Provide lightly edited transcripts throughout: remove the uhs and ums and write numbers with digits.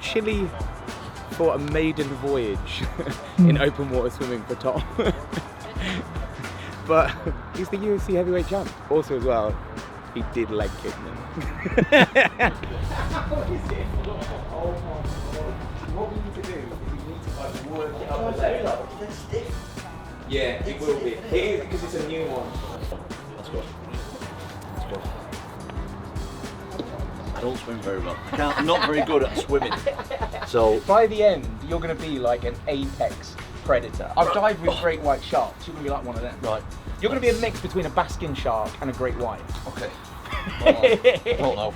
Chile for a maiden voyage in open water swimming for Tom. But he's the UFC Heavyweight Champ. Also as well, he did leg kick them. What we need to do is we need to like work it up a level. Yeah, it will be. It is because it's a new one. Let's go. I don't swim very well. I'm not very good at swimming. So by the end, you're going to be like an apex predator. I've dived with great white sharks. You're going to be like one of them. Right. You're going to be a mix between a basking shark and a great white. Okay. I don't know.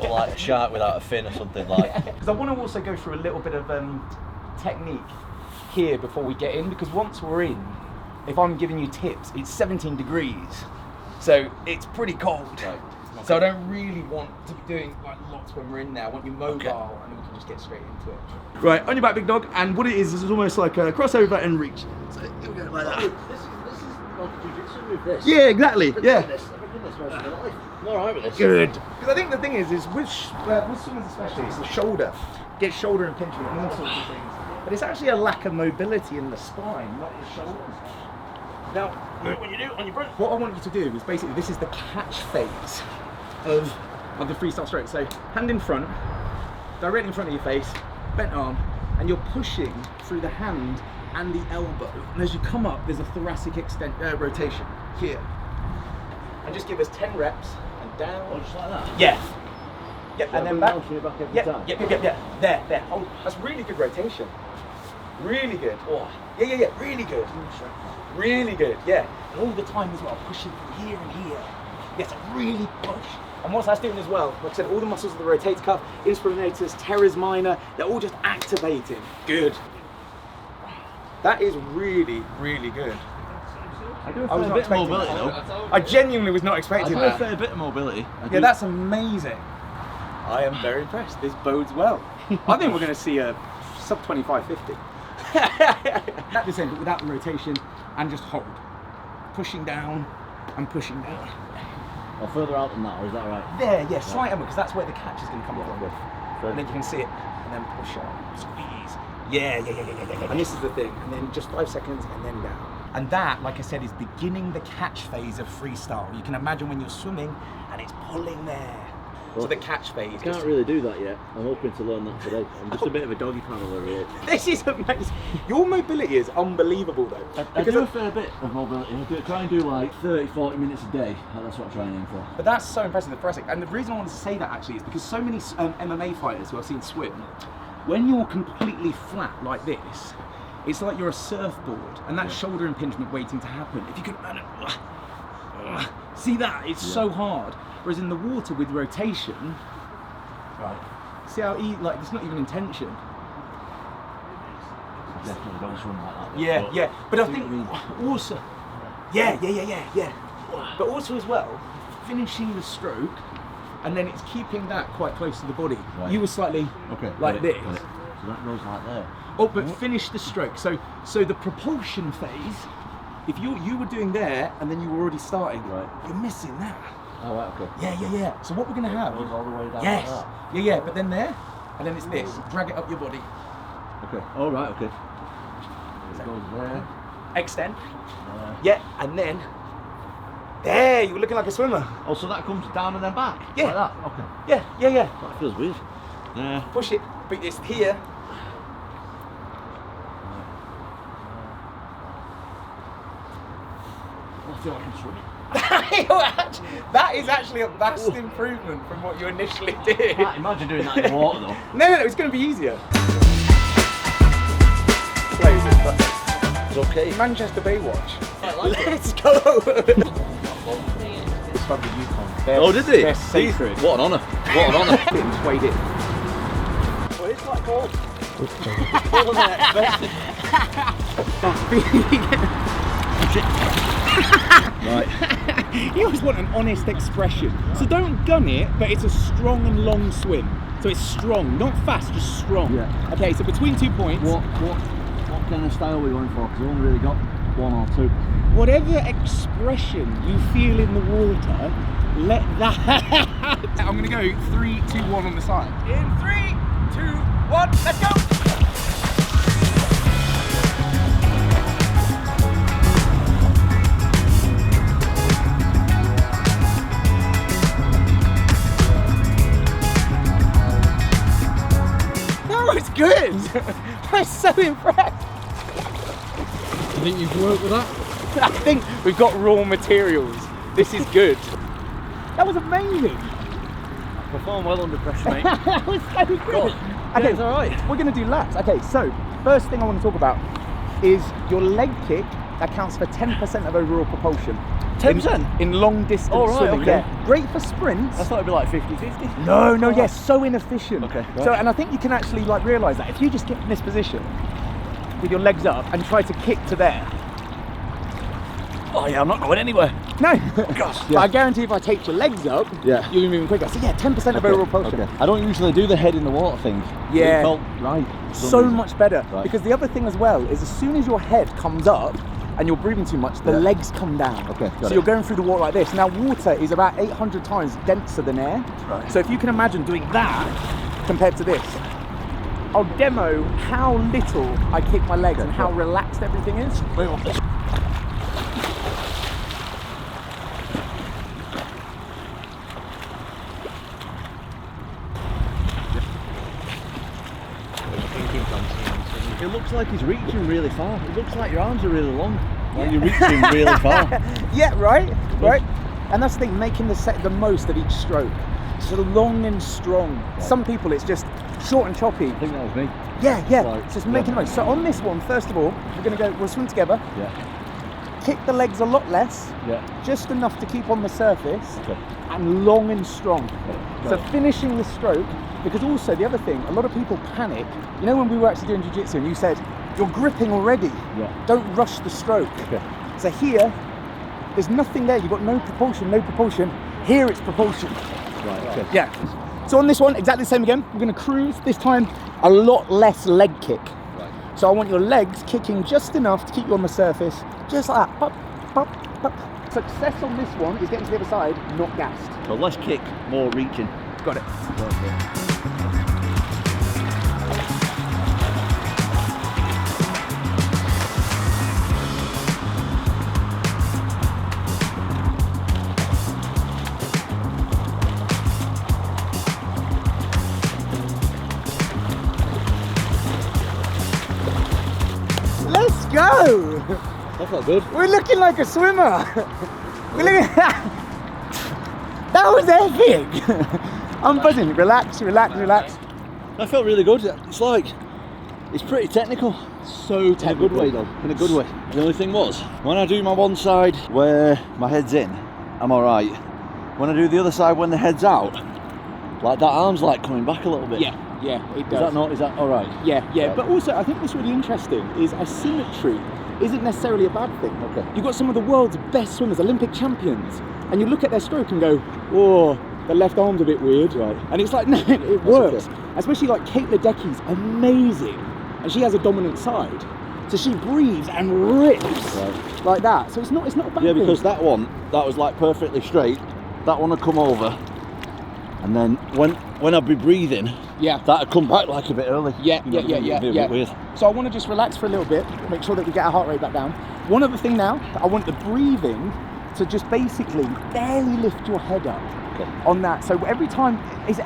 Or like a shark without a fin or something like. Because I want to also go through a little bit of technique here before we get in, because once we're in, if I'm giving you tips, it's 17 degrees, so it's pretty cold. Right. So I don't really want to be doing like lots when we're in there. I want you mobile, and then we can just get straight into it. Right, on your back, big dog, and what it is almost like a crossover and reach. So here we go, like that. This is like a jiu-jitsu move, this. Yeah, exactly, yeah. I've been doing this most of my life. I'm alright with this. Good. Because I think the thing is with swimmers especially, it's the shoulder. Get shoulder impingement and all sorts of things. But it's actually a lack of mobility in the spine, not the shoulders. Now, When you do it on your front. what I want you to do is basically, this is the catch phase of the freestyle stroke. So hand in front, directly in front of your face, bent arm, and you're pushing through the hand and the elbow. And as you come up, there's a thoracic rotation here. And just give us 10 reps and down. Oh, just like that? Yeah. Yep, and then back. Every time. Yep. There. Hold. That's really good rotation. Really good. Oh. Yeah. Really good. Really good. Yeah. And all the time as well, pushing from here and here. Yes, really push. And what that's doing as well, like I said, all the muscles of the rotator cuff, inspiratorinators, teres minor, they're all just activating. Good. That is really, really good. I do a I was fair not bit of expecting mobility that. though. I genuinely was not I expecting do a that. fair bit of mobility. Yeah, that's amazing. I am very impressed. This bodes well. I think we're going to see a sub 25-50. At this end, but without the rotation, and just hold. Pushing down and pushing down. Or further out than that, or is that right? There, yeah, slight elbow, because that's where the catch is going to come from. Good. And then you can see it, and then push on, squeeze. Yeah. And this is the thing, and then just 5 seconds, and then down. And that, like I said, is beginning the catch phase of freestyle. You can imagine when you're swimming, and it's pulling there. Well, so the catch phase. I can't really do that yet. I'm hoping to learn that today. I'm just a bit of a doggy paddler really. This is amazing. Your mobility is unbelievable though. I do a fair bit of mobility. I try and do like 30-40 minutes a day. That's what I try and aim for. But that's so impressive, the thoracic. And the reason I wanted to say that actually is because so many MMA fighters who I've seen swim, when you're completely flat like this, it's like you're a surfboard, and that shoulder impingement waiting to happen. If you can see that, it's so hard. Whereas in the water with rotation, right? See how like it's not even intention. I definitely don't swim like that. Yeah. But I think also, yeah. But also as well, finishing the stroke, and then it's keeping that quite close to the body. Right. You were slightly like this. So that goes like there. Oh, but finish the stroke. So the propulsion phase, if you were doing there and then you were already starting, right, you're missing that. Oh, right, okay. Yeah. So what we're going to have... It goes all the way down yes. like that. Yeah, but then there, and then it's this. Drag it up your body. Okay. Oh, right, okay. It goes there. Extend. Yeah, and then... There, you were looking like a swimmer. Oh, so that comes down and then back? Yeah. Like that? Okay. Yeah. That feels weird. Yeah. Push it, but it's here. I feel like I'm swimming. That is actually a vast improvement from what you initially did. I can't imagine doing that in the water though. No, it's going to be easier. It's okay. Manchester Baywatch. I like Let's go. It's from the Yukon. Oh, did they? They're sacred. What an honour. What an honour. It's weighed in. Well, it's quite cold. Colder than I expected. Right. You always want an honest expression. So don't gun it, but it's a strong and long swim. So it's strong, not fast, just strong. Yeah. Okay, so between 2 points. What kind of style are we going for? Because we've only really got one or two. Whatever expression you feel in the water, Let that. I'm gonna go 3, 2, 1 on the side. In 3, 2, 1, let's go. That was good. I'm so impressed. You think you've worked with that? I think we've got raw materials. This is good. That was amazing. Perform well under pressure, mate. That was so good. God. Okay, it's all right. We're going to do laps. Okay, so first thing I want to talk about is your leg kick accounts for 10% of overall propulsion. 10%? In long distance Oh, right, swimming. okay. Yeah. Great for sprints. I thought it'd be like 50-50. No, yes, so inefficient. Okay, right. So, and I think you can actually like realise that if you just get in this position with your legs up and try to kick to there. Oh yeah, I'm not going anywhere. No. Gosh. But I guarantee if I take your legs up, Yeah. you'll be moving quicker. So yeah, 10% of overall propulsion. I don't usually do the head in the water thing. Yeah. It felt right. for some So reason. much better. Right. Because the other thing as well is as soon as your head comes up and you're breathing too much, the Yeah. legs come down. Okay, got so it. you're going through the water like this. Now water is about 800 times denser than air. Right. So if you can imagine doing that compared to this, I'll demo how little I kick my legs and how relaxed everything is. Wait, what? It looks like he's reaching really far. It looks like your arms are really long. Like you're reaching really far. Yeah, right. And that's the thing, making the most of each stroke. So long and strong. Right. Some people it's just short and choppy. I think that was me. Yeah. Right. It's just making the most. So on this one, first of all, we'll swim together. Yeah. Kick the legs a lot less, Yeah. just enough to keep on the surface, Okay. and long and strong. Got So it. finishing the stroke, because also the other thing, a lot of people panic. You know when we were actually doing jiu-jitsu and you said, you're gripping already, Yeah. don't rush the stroke. Okay. So here, there's nothing there, you've got no propulsion. Here it's propulsion. Right. Okay. Yeah. So on this one, exactly the same again. We're going to cruise, this time a lot less leg kick. Right. So I want your legs kicking just enough to keep you on the surface, just like that. Pop, pop, pop. Success on this one is getting to the other side, not gassed. So less kick, more reaching. Got it. Let's go! That's not good. We're looking like a swimmer. We're looking. That was epic. I'm buzzing. Relax. That felt really good. It's like, it's pretty technical. So In a good way though, in a good way. The only thing was, when I do my one side where my head's in, I'm alright. When I do the other side when the head's out, like that arm's like coming back a little bit. Yeah, it does. Is that alright? Yeah. Right. But also, I think what's really interesting is asymmetry isn't necessarily a bad thing. Okay. You've got some of the world's best swimmers, Olympic champions, and you look at their stroke and go, oh, the left arm's a bit weird. Right. And it's like, no, it works. okay. Especially like Kate Ledecky's amazing, and she has a dominant side. So she breathes and rips Right. like that. So it's not a bad Yeah, thing. because that one, that was like perfectly straight. That one would come over, and then when I'd be breathing, Yeah. that'd come back like a bit early. Yeah. It'd be a bit weird. So I want to just relax for a little bit, make sure that we get our heart rate back down. One other thing now, I want the breathing to just basically barely lift your head up Okay. on that. So every time, it's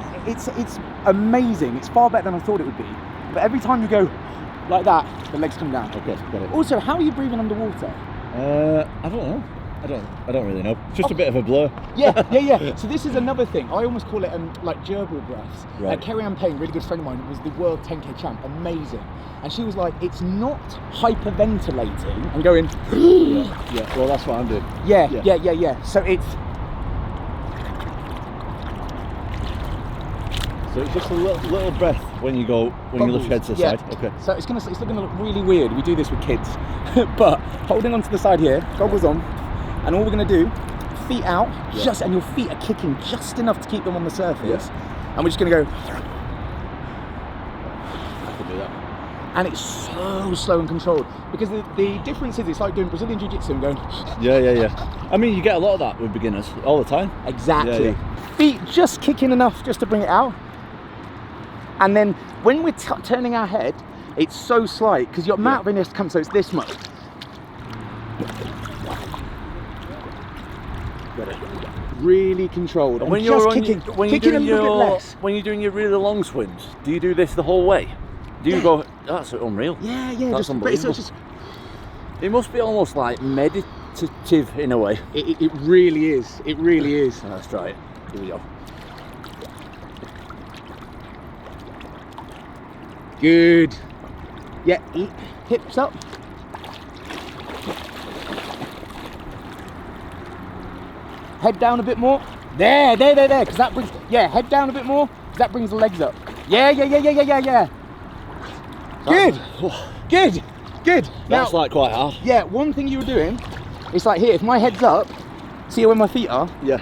amazing. It's far better than I thought it would be. But every time you go like that, the legs come down. Okay, got it. Also, how are you breathing underwater? I don't know. I don't really know. It's just a bit of a blur. Yeah. So this is another thing. I almost call it like gerbil breaths. Right. Kerry Ann Payne, really good friend of mine, was the world 10k champ, amazing. And she was like, it's not hyperventilating and going, Yeah. Well, that's what I'm doing. yeah. So it's, So it's just a little breath when you lift head to the side. Okay. So it's gonna look really weird. We do this with kids, but holding onto the side here, goggles on, and all we're gonna do, feet out, and your feet are kicking just enough to keep them on the surface, and we're just gonna go. I can do that. and it's so slow and controlled. Because the difference is, it's like doing Brazilian Jiu-Jitsu and going... Yeah. I mean, you get a lot of that with beginners all the time. Exactly. Yeah. Feet just kicking enough just to bring it out. And then when we're turning our head, it's so slight, because your amount of in has to come, so it's this much. Got it. Really controlled. And when just you're kicking, when you're kicking doing a little bit less. when you're doing your really long swims, do you do this the whole way? Do you go? That's unreal. Yeah, That's unbelievable. It's just, It must be almost like meditative in a way. it really is. It really is. Let's try it. Here we go. Good. Yeah, hips up. Head down a bit more. There, because that brings, head down a bit more, because that brings the legs up. Yeah. Good. That's like quite hard. Yeah, one thing you were doing, it's like here, if my head's up, see where my feet are? Yeah,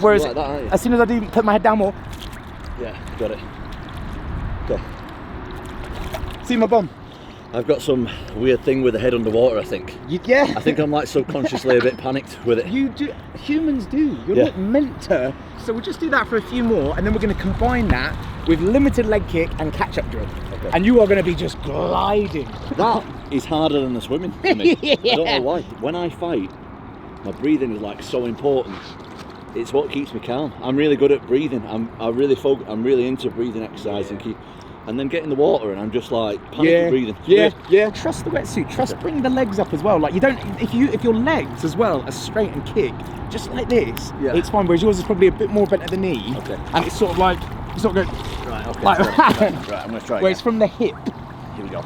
Whereas, like that, aren't you? as soon as I do put my head down more, Yeah, got it. Okay. see my bum? I've got some weird thing with the head underwater, I think. Yeah. I think I'm like subconsciously a bit panicked with it. You do. Humans do. You're not meant to. So we'll just do that for a few more, and then we're going to combine that with limited leg kick and catch-up drill. Okay. And you are going to be just gliding. That is harder than the swimming for me. I don't know why. When I fight, my breathing is like so important. It's what keeps me calm. I'm really good at breathing. I'm really into breathing exercise and then get in the water and I'm just like panic breathing. Yeah. Trust the wetsuit. Trust bring the legs up as well. Like you don't, if your legs as well are straight and kick, just like this, it's fine. Whereas yours is probably a bit more bent at the knee. Okay. And it's sort of like, you sort of go, Right, okay. like Right, I'm gonna try where it. it's from the hip. Here we go.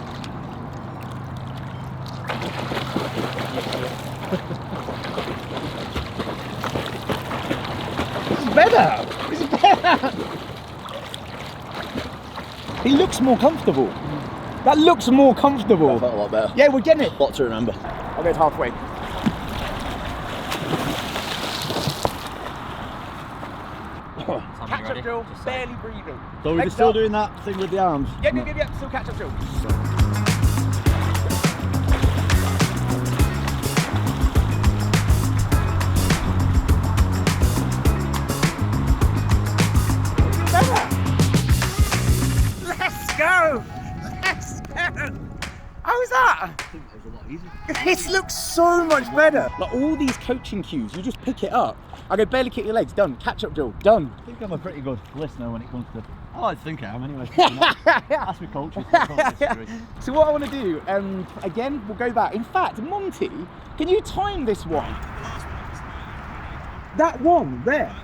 This is better. He looks more comfortable. That looks more comfortable. That felt a lot better. Yeah, we're getting it. A lot to remember. I'll go halfway. Catch up drill, barely breathing. So we're Legs still up. doing that thing with the arms? Yeah, still catch up drill. Let's go! How was that? I think it was a lot easier. This looks so much better. Like all these coaching cues, you just pick it up. I go barely kick your legs, done. Catch up drill, done. I think I'm a pretty good listener when it comes to... I like to think I am anyway. Ask me coaches. So what I want to do, again, we'll go back. In fact, Monty, can you time this one? That one there.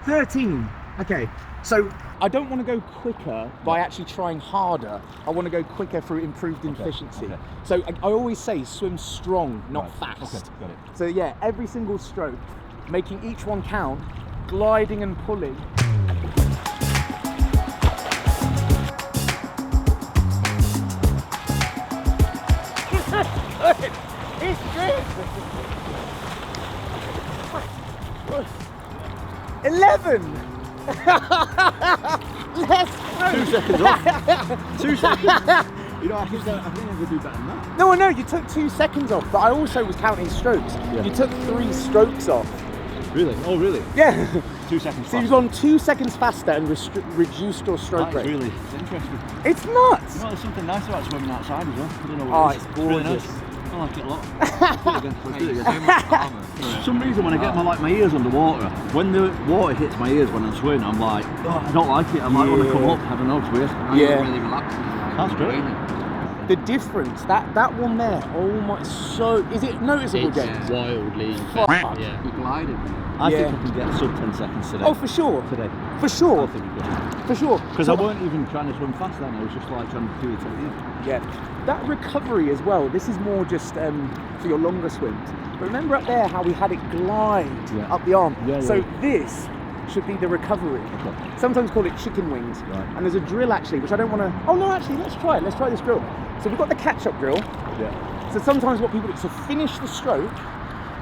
13. Okay. So I don't want to go quicker by actually trying harder. I want to go quicker through improved efficiency. Okay. So I always say swim strong, not fast. Okay, got it. So yeah, every single stroke, making each one count, gliding and pulling. It's good. 11. Let's go. 2 seconds off. 2 seconds. You know, I think I could do better than that. No, I know, you took 2 seconds off, but I also was counting strokes. Yeah. You took 3 strokes off. Really? Oh, really? Yeah. 2 seconds So you've faster. gone 2 seconds faster and reduced your stroke That's rate. really interesting. It's nuts. You know, there's something nice about swimming outside as well. I don't know what Oh, it is. it's really gorgeous. nice. I like it a lot. Let's do it again. Let's do it again. For some reason, when I get my ears underwater, when the water hits my ears when I'm swimming, I'm like, oh, I don't like it. I might want to come up. I don't know. It's weird. Yeah. Really relaxing. That's great. The difference, that one there, oh my, so, is it noticeable, It's James? wildly. Fuck. Yeah. You're gliding. I Yeah. think I can get sub 10 seconds today. Oh, for sure. Today. For sure. I think you could. For sure. Because So- I weren't even trying to swim fast then. I was just like trying to do the technique. Yeah, that recovery as well, this is more just for your longer swims. But remember up there how we had it glide up the arm? Yeah, so yeah. this should be the recovery. Okay. Sometimes call it chicken wings. Right. And there's a drill actually, which I don't want to... Oh no, actually, let's try it. Let's try this drill. So we've got the catch-up drill. Yeah. So sometimes what people do, so finish the stroke,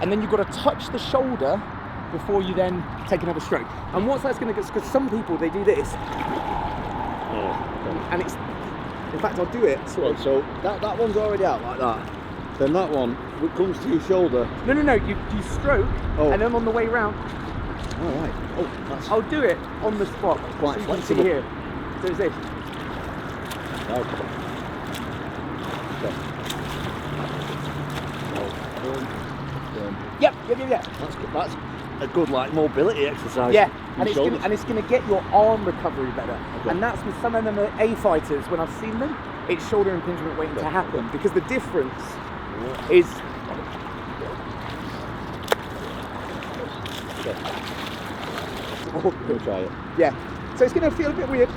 and then you've got to touch the shoulder before you then take another stroke. And what's that's going to get, because some people, they do this, Oh, okay. and it's In fact, I'll do it. Right, so that one's already out like that. Then that one comes to your shoulder. No. You stroke, and then on the way round. All right. Oh, that's. I'll do it on the spot. Quite so you flexible. can see here. So it's this. No. Yep. That's a good like mobility exercise. Yeah, for and your it's gonna get your arm recovery better. Okay. And that's with some MMA fighters, when I've seen them, it's shoulder impingement waiting to happen, because the difference is. We'll try it. Yeah. So it's gonna feel a bit weird,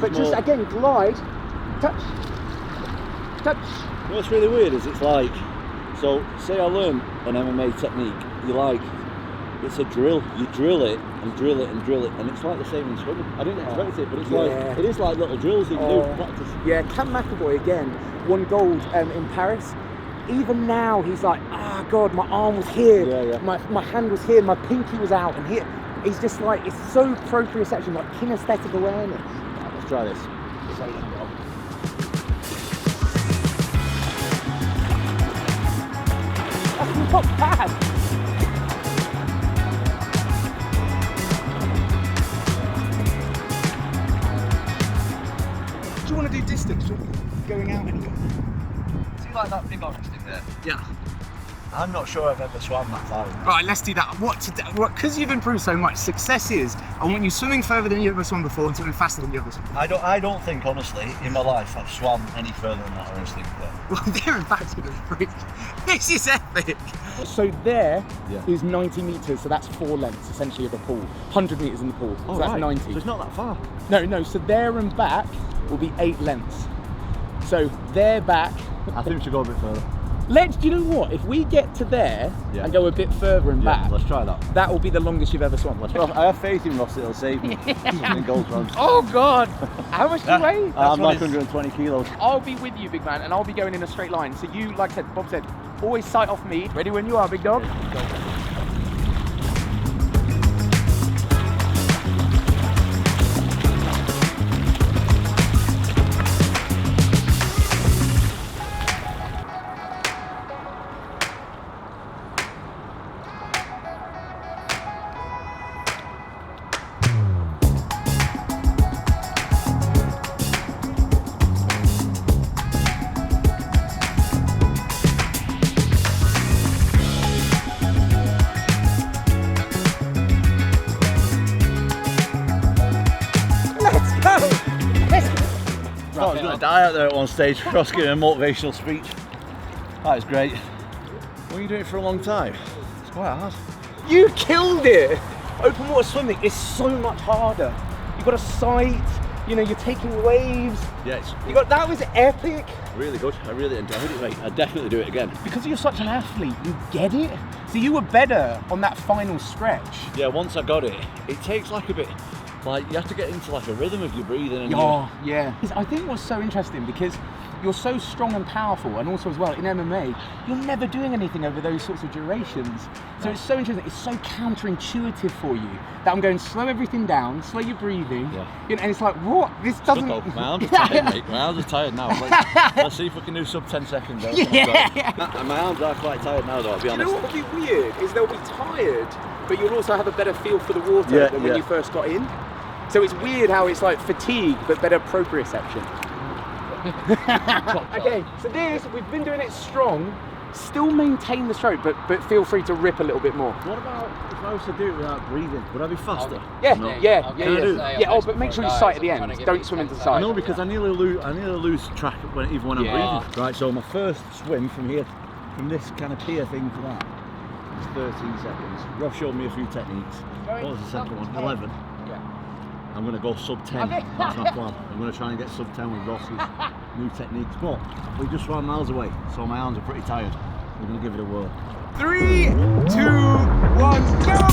but just again glide, touch. What's really weird is it's like, so say I learn an MMA technique, it's a drill. You drill it and drill it and drill it, and it's like the same in swimming. I didn't expect it, but it's like it is like little drills that you do practice. Yeah, Cam McAvoy again won gold in Paris. Even now he's like, God, my arm was here, my hand was here, my pinky was out, and here. He's just like, it's so proprioception, like kinesthetic awareness. Right, let's try this. That's not bad. Do you want to do distance or going out anywhere? See like that big orange thing there? Yeah. I'm not sure I've ever swam that far. Right, let's do that. Because you've improved so much, success is, I want you swimming further than you've ever swum before and swimming faster than you've ever swum before. I don't think, honestly, in my life I've swam any further than that, honestly. Well, there and back to the bridge. This is epic. So there is 90 metres, so that's 4 lengths essentially of the pool. 100 metres in the pool, so that's 90. So it's not that far. No, so there and back will be 8 lengths. So there back. I think we should go a bit further. Do you know what? If we get to there and go a bit further and back, let's try that. That will be the longest you've ever swum. I have faith in Ross, it'll save me. Gold runs. Oh God! How much do you weigh? I'm like 120 kilos. I'll be with you, big man, and I'll be going in a straight line. So you, like I said, Bob said, always sight off me. Ready when you are, big dog. I was going to die out there at one stage. Ross giving a motivational speech. That was great. Were you doing it for a long time? It's quite hard. You killed it! Open water swimming is so much harder. You've got a sight, you know, you're taking waves. Yes. That was epic. Really good. I really enjoyed it, mate. I'd definitely do it again. Because you're such an athlete, you get it. So you were better on that final stretch. Yeah, once I got it, it takes like a bit, like you have to get into like a rhythm of your breathing. And yeah. I think what's so interesting, because you're so strong and powerful, and also as well in MMA, you're never doing anything over those sorts of durations. So it's so interesting, it's so counterintuitive for you that I'm going slow everything down, slow your breathing, you know, and it's like, what? This doesn't... Good though. My arms are tired, mate. My arms are tired now. Let's see if we can do sub 10 seconds. Though. My arms are quite tired now though, I'll be honest. You know what will be weird is they'll be tired, but you'll also have a better feel for the water than when you first got in. So it's weird how it's like fatigue, but better proprioception. Okay, so this, we've been doing it strong, still maintain the stroke, but feel free to rip a little bit more. What about if I was to do it without breathing? Would I be faster? Yeah, but make sure you sight at the end. Don't swim into the side. No, because I nearly lose track even when I'm breathing. Right, so my first swim from here, from this kind of pier thing to that, is 13 seconds. Rob showed me a few techniques. What was the second one? 11. I'm going to go sub 10, that's my plan. I'm going to try and get sub 10 with Ross's new techniques, but we just ran miles away, so my arms are pretty tired. We're going to give it a whirl. 3, 2, 1, go!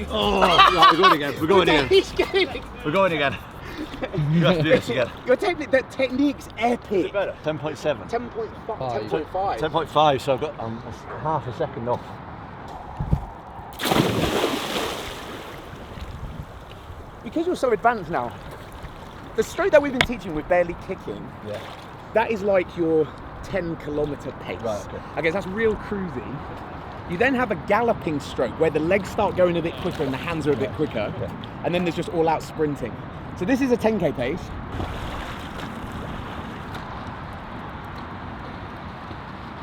Oh, right, we're going again. We're going again. He's going. We're going again. You have to do this again. Your technique's epic. 10.7. 10.5. 10.5, so I've got half a second off. Because you're so advanced now, the stroke that we've been teaching with barely kicking, that is like your 10-kilometer pace. Right, okay. Okay, so that's real cruising. You then have a galloping stroke where the legs start going a bit quicker and the hands are a bit quicker. Okay. And then there's just all-out sprinting. So this is a 10K pace.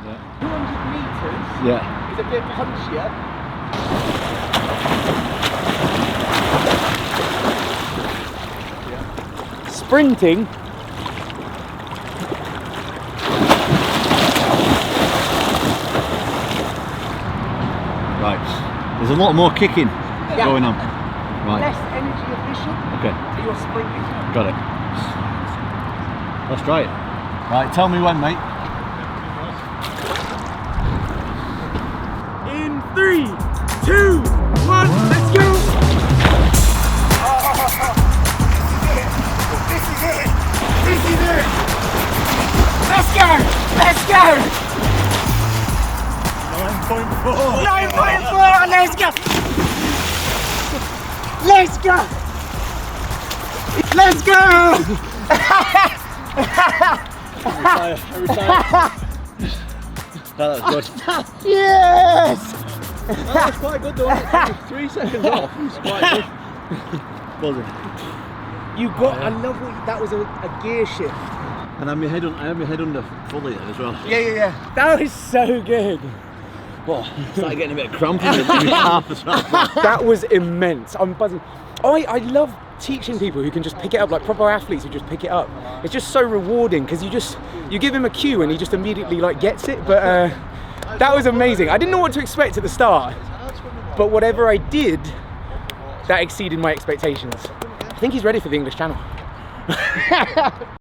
Yeah. 200 meters Yeah. is a bit punchier. Sprinting. Right. There's a lot more kicking going on. Right. Less energy efficient. Okay. But you're sprinting. Got it. Let's try it. Right. Tell me when, mate. In 3, 2, 1, let's go! This is it! This is it! Let's go! Let's go! 9.4! 9.4! Let's go! Let's go! Let's go! I retire. That was good. Yes! That was quite good though. 3 seconds off. It's quite good. Buzzing. You got, I love what, that was a gear shift. And I had my head under fully there as well. Yeah. That was so good. Oh, started getting a bit of cramp in the calf as well. That was immense. I'm buzzing. I love teaching people who can just pick it up, like proper athletes who just pick it up. It's just so rewarding because you give him a cue and he just immediately like gets it. But that was amazing. I didn't know what to expect at the start, but whatever I did, that exceeded my expectations. I think he's ready for the English Channel.